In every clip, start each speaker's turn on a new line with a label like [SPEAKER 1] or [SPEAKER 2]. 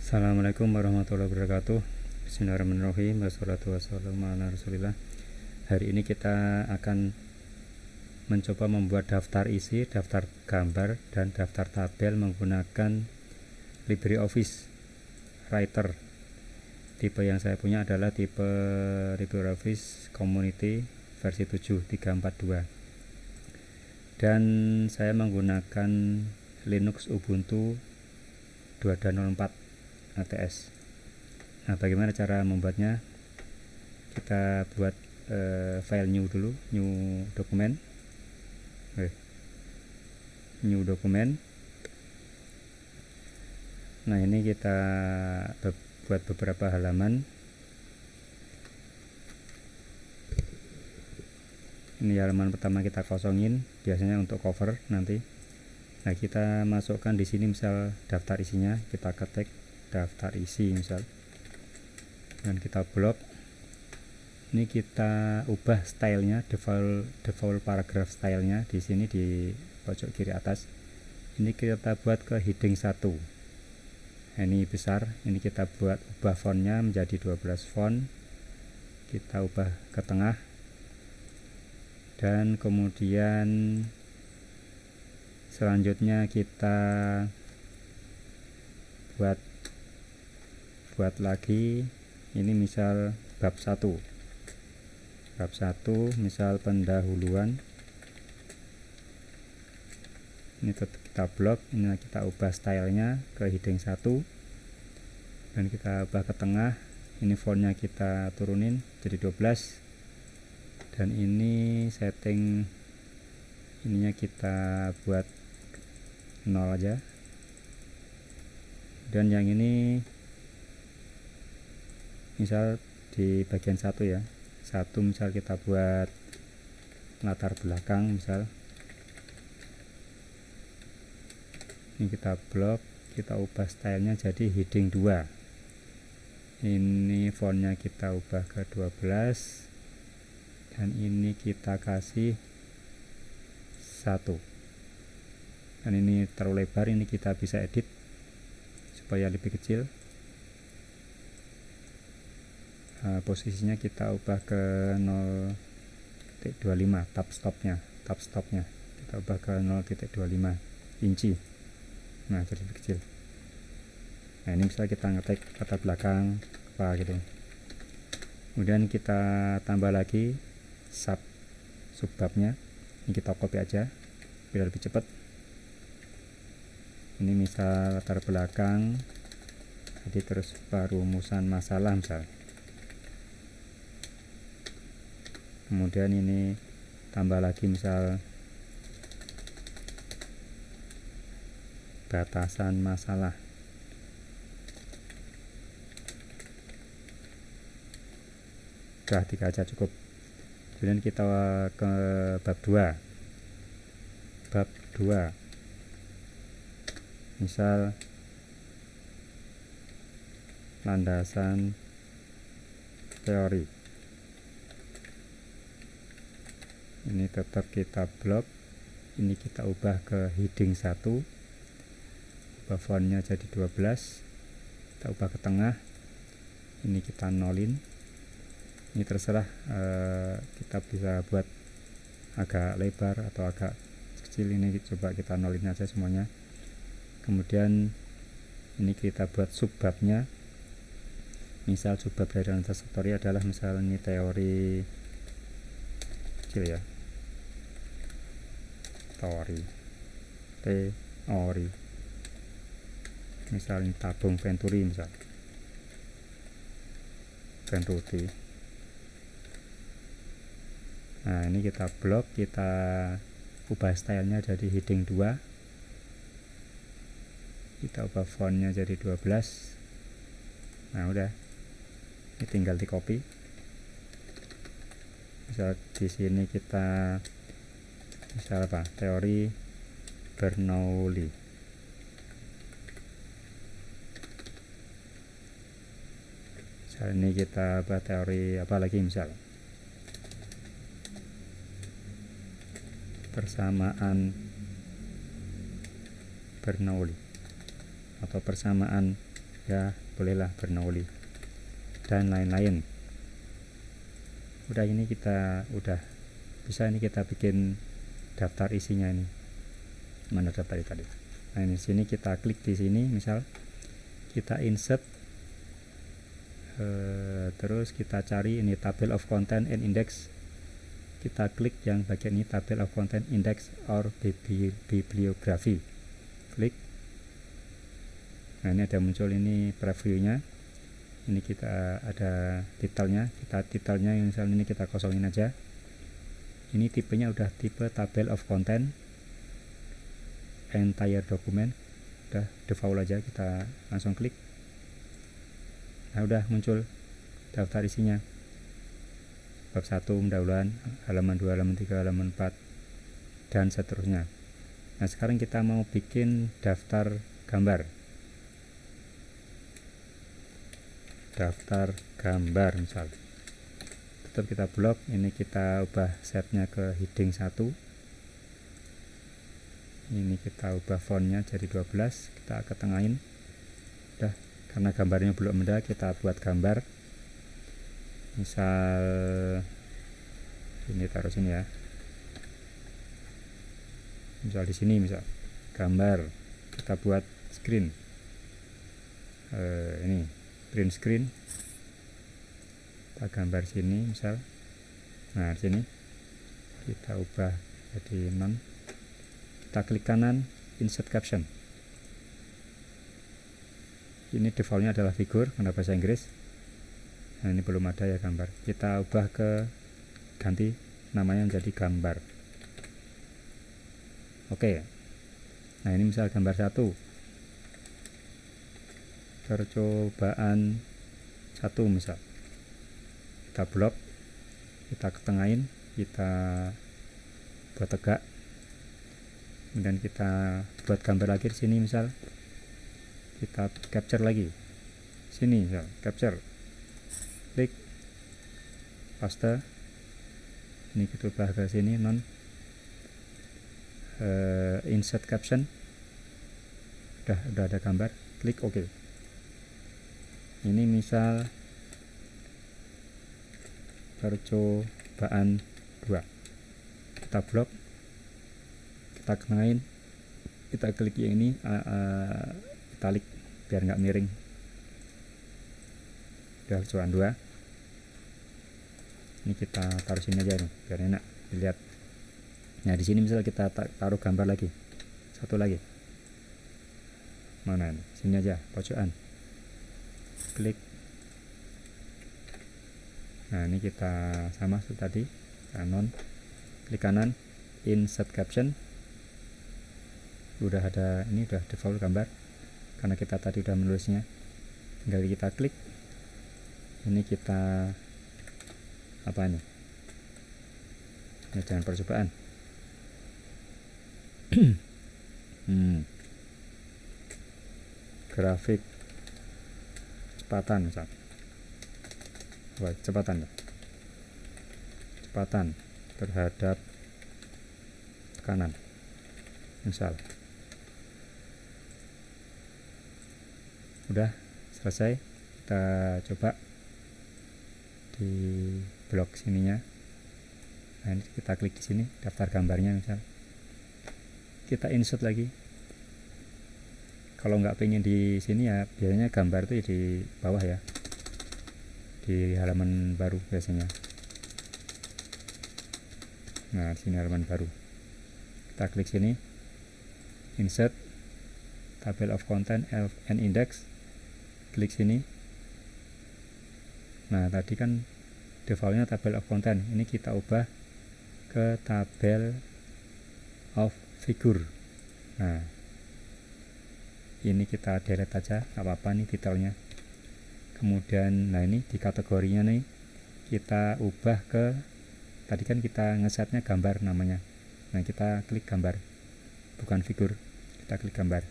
[SPEAKER 1] Assalamualaikum warahmatullahi wabarakatuh. Bismillahirrahmanirrahim. Wassalatu wassalamu ala rasulillah. Hari ini kita akan mencoba membuat daftar isi, daftar gambar, dan daftar tabel menggunakan LibreOffice Writer. Tipe yang saya punya adalah tipe LibreOffice Community versi 7.342. Dan saya menggunakan Linux Ubuntu 2.04 ATS. Nah, bagaimana cara membuatnya? Kita buat file new dulu, new dokumen. New dokumen. Nah, ini kita buat beberapa halaman. Ini halaman pertama kita kosongin, biasanya untuk cover nanti. Nah, kita masukkan di sini misal daftar isinya, kita ketik daftar isi misal, dan kita blok. Ini kita ubah stylenya, default paragraph stylenya di sini di pojok kiri atas. Ini kita buat ke heading 1. Nah, ini besar, ini kita ubah fontnya menjadi 12 font. Kita ubah ke tengah, dan kemudian selanjutnya kita buat lagi. Ini misal bab 1 misal pendahuluan. Ini tetap kita blok. Ini kita ubah stylenya ke heading 1 dan kita ubah ke tengah. Ini fontnya kita turunin jadi 12, dan ini setting ininya kita buat 0 aja. Dan yang ini misal di bagian 1 ya, 1 misal kita buat latar belakang misal. Ini kita blok, kita ubah stylenya jadi heading 2. Ini fontnya kita ubah ke 12, dan ini kita kasih 1. Dan ini terlalu lebar, ini kita bisa edit supaya lebih kecil. Posisinya kita ubah ke 0.25, tab stopnya kita ubah ke 0.25 inci. Nah, jadi lebih kecil. Nah, ini misalnya kita ngetik latar belakang apa gitu. Kemudian kita tambah lagi subbabnya. Ini kita copy aja biar lebih cepat. Ini misal latar belakang, jadi terus perumusan masalah misal. Kemudian ini tambah lagi misal batasan masalah. Udah 3 aja cukup. Kemudian kita ke bab 2 misal landasan teori. Ini tetap kita blok. Ini kita ubah ke heading 1, ubah fontnya jadi 12, kita ubah ke tengah. Ini kita nolin. Ini terserah, kita bisa buat agak lebar atau agak kecil. Ini coba kita nolin aja semuanya. Kemudian ini kita buat subbabnya. Misal subbab dari landasan teori adalah misal ini teori kecil ya, teori misal ini tabung Venturi misal Venturi. Nah, ini kita blok, kita ubah stylenya jadi heading 2, kita ubah fontnya jadi 12. Nah, udah, ini tinggal di copy. Misal di sini kita misal apa, teori Bernoulli. Misal ini kita buat teori apa lagi, misal persamaan Bernoulli atau persamaan ya bolehlah Bernoulli dan lain-lain. Udah, ini kita udah bisa, ini kita bikin daftar isinya. Ini mana daftar tadi. Nah, ini sini kita klik di sini, misal kita insert, terus kita cari ini table of content and index. Kita klik yang bagian ini, table of content, index or bibliography. Klik. Nah, ini ada muncul ini previewnya. Ini kita ada titelnya. Titelnya misalnya ini kita kosongin aja. Ini tipenya udah tipe table of content, entire document. Udah default aja, kita langsung klik. Nah, udah muncul daftar isinya. Bab 1 pendahuluan, halaman 2, halaman 3, halaman 4, dan seterusnya. Nah, sekarang kita mau bikin daftar gambar. Daftar gambar misal. Tetap kita blok, ini kita ubah setnya ke heading 1. Ini kita ubah fontnya jadi 12, kita ketengahin. Udah, karena gambarnya belum ada, kita buat gambar. Misal ini taruh sini ya. Misal di sini, misal gambar, kita buat screen. Ini print screen. Kita gambar sini misal. Nah, sini kita ubah jadi non. Kita klik kanan, insert caption. Ini defaultnya adalah figur karena bahasa Inggris. Nah, ini belum ada ya gambar. Kita ubah ke, ganti namanya menjadi gambar. Oke. Nah, ini misal gambar 1. Percobaan 1 misal. Kita blok, kita ketengahin, kita buat tegak. Kemudian kita buat gambar lagi di sini misal. Kita capture lagi. Sini misal, capture. Klik paste. Ini kita ubah ke sini non, insert caption. Udah ada gambar, klik OK. Ini misal percobaan 2. Kita blok, kita kenain, kita klik yang ini, italic biar nggak miring. Udah percobaan 2. Ini kita taruh sini aja nih, biar enak dilihat. Nah, di sini misal kita taruh gambar lagi, satu lagi. Mana ini? Sini aja, pojokan. Klik. Nah, ini kita sama seperti tadi, kanan, klik kanan, insert caption. Udah ada, ini udah default gambar karena kita tadi udah menulisnya. Tinggal kita klik. Ini kita apa ini? Ya, jangan percobaan. Grafik kecepatan misal. Kecepatan terhadap tekanan misal. Udah selesai, kita coba di blok sininya. Nah, ini kita klik di sini, daftar gambarnya misal. Kita insert lagi. Kalau nggak pengen di sini ya biasanya gambar itu di bawah ya, di halaman baru biasanya. Nah, sini halaman baru. Kita klik sini, insert, table of content and index. Klik sini. Nah, tadi kan defaultnya table of content. Ini kita ubah ke table of figure. Nah, ini kita delete aja, nggak apa-apa nih titelnya. Kemudian, nah ini di kategorinya nih kita ubah ke, tadi kan kita ngesetnya gambar namanya. Nah, kita klik gambar, bukan figur, kita klik gambar.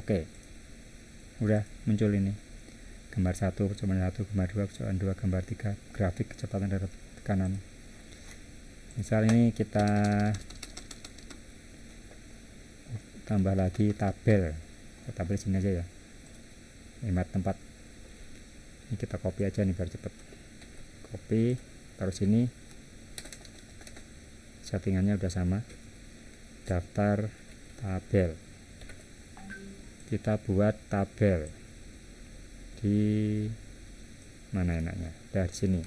[SPEAKER 1] Oke, udah muncul ini gambar 1, percobaan 1, gambar 2, percobaan 2, gambar 3, grafik kecepatan terhadap tekanan. Misal ini kita tambah lagi tabel sini aja ya. hemat tempat. Ini kita copy aja nih biar cepet. Copy, taruh sini. Settingannya udah sama. Daftar tabel. Kita buat tabel di mana enaknya? Dari sini.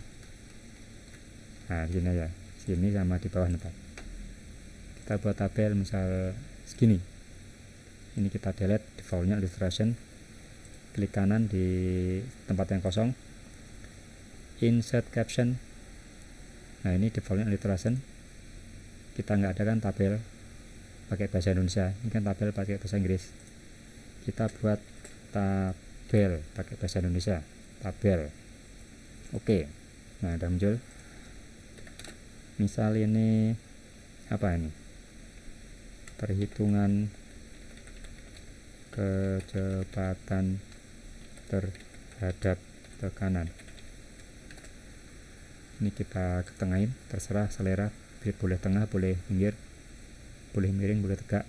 [SPEAKER 1] Nah, sini ya. Sini sama di bawah tempat. Kita buat tabel misal segini. Ini kita delete defaultnya illustration. Klik kanan di tempat yang kosong. Insert caption. Nah, ini defaultnya illustration. Kita nggak ada kan tabel pakai bahasa Indonesia. Ini kan tabel pakai bahasa Inggris. Kita buat tabel pakai bahasa Indonesia. Tabel. Oke. Nah, udah muncul. Misal ini apa ini? Perhitungan kecepatan terhadap tekanan. Ini kita ketengahin, terserah selera. Boleh tengah, boleh pinggir, boleh miring, boleh tegak.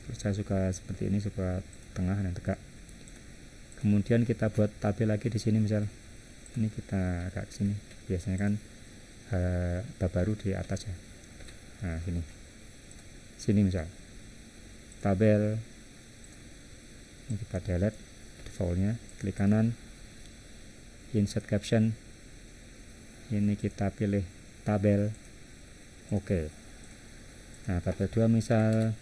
[SPEAKER 1] Terus saya suka seperti ini, suka tengah dan tegak. Kemudian kita buat tabel lagi di sini misal. Ini kita agak ke sini. Biasanya kan bab baru di atas ya. Nah, sini misal. Tabel. Ini kita delete defaultnya. Klik kanan. Insert caption. Ini kita pilih tabel. Oke. Nah, tabel 2 misal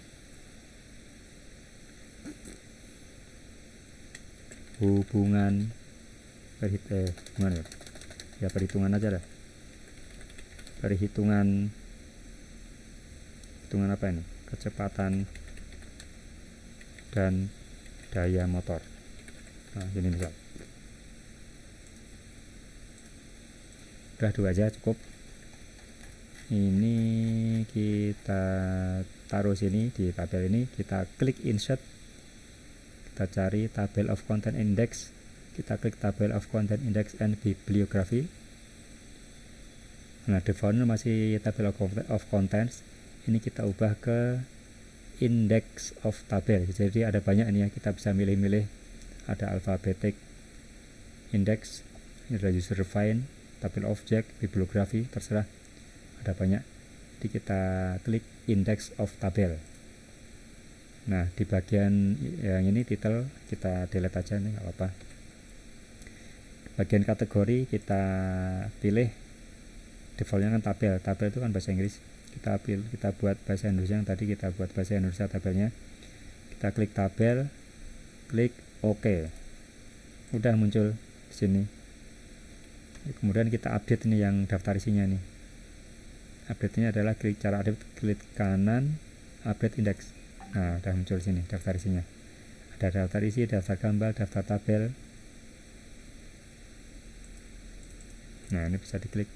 [SPEAKER 1] hubungan perhitungan aja lah. Hitungan apa ini? Kecepatan dan daya motor. Nah, ini misal. Udah 2 aja cukup. Ini kita taruh sini di tabel ini, kita klik insert. Kita cari table of content index. Kita klik table of content index and bibliography. Nah, defaultnya masih table of contents. Ini kita ubah ke index of tabel. Jadi ada banyak ini ya, kita bisa milih-milih. Ada alphabetic index, ini ada user define, table object, bibliography, terserah. Ada banyak. Jadi kita klik index of tabel. Nah, di bagian yang ini title kita delete aja nih, nggak apa-apa. Bagian kategori kita pilih defaultnya kan tabel itu kan bahasa Inggris. Kita buat bahasa Indonesia, yang tadi kita buat bahasa Indonesia tabelnya. Kita klik tabel, klik OK. Udah muncul di sini. Kemudian kita update ini yang daftar isinya nih. Update-nya adalah klik kanan, update index. Nah, udah muncul sini daftar isinya. Ada daftar isi, daftar gambar, daftar tabel. Nah, ini bisa diklik.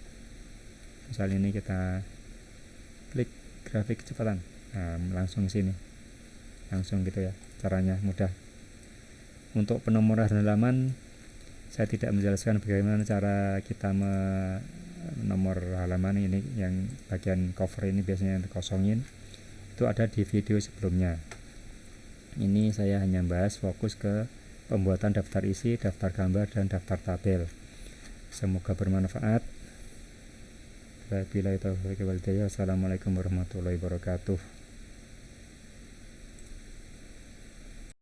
[SPEAKER 1] Misal ini kita klik grafik kecepatan. Nah, langsung sini. Langsung gitu ya. Caranya mudah. Untuk penomoran halaman saya tidak menjelaskan bagaimana cara kita nomor halaman ini, yang bagian cover ini biasanya dikosongin. Itu ada di video sebelumnya. Ini saya hanya bahas fokus ke pembuatan daftar isi, daftar gambar, dan daftar tabel. Semoga bermanfaat. Wabillahi taufiq wal hidayah. Assalamualaikum warahmatullahi wabarakatuh.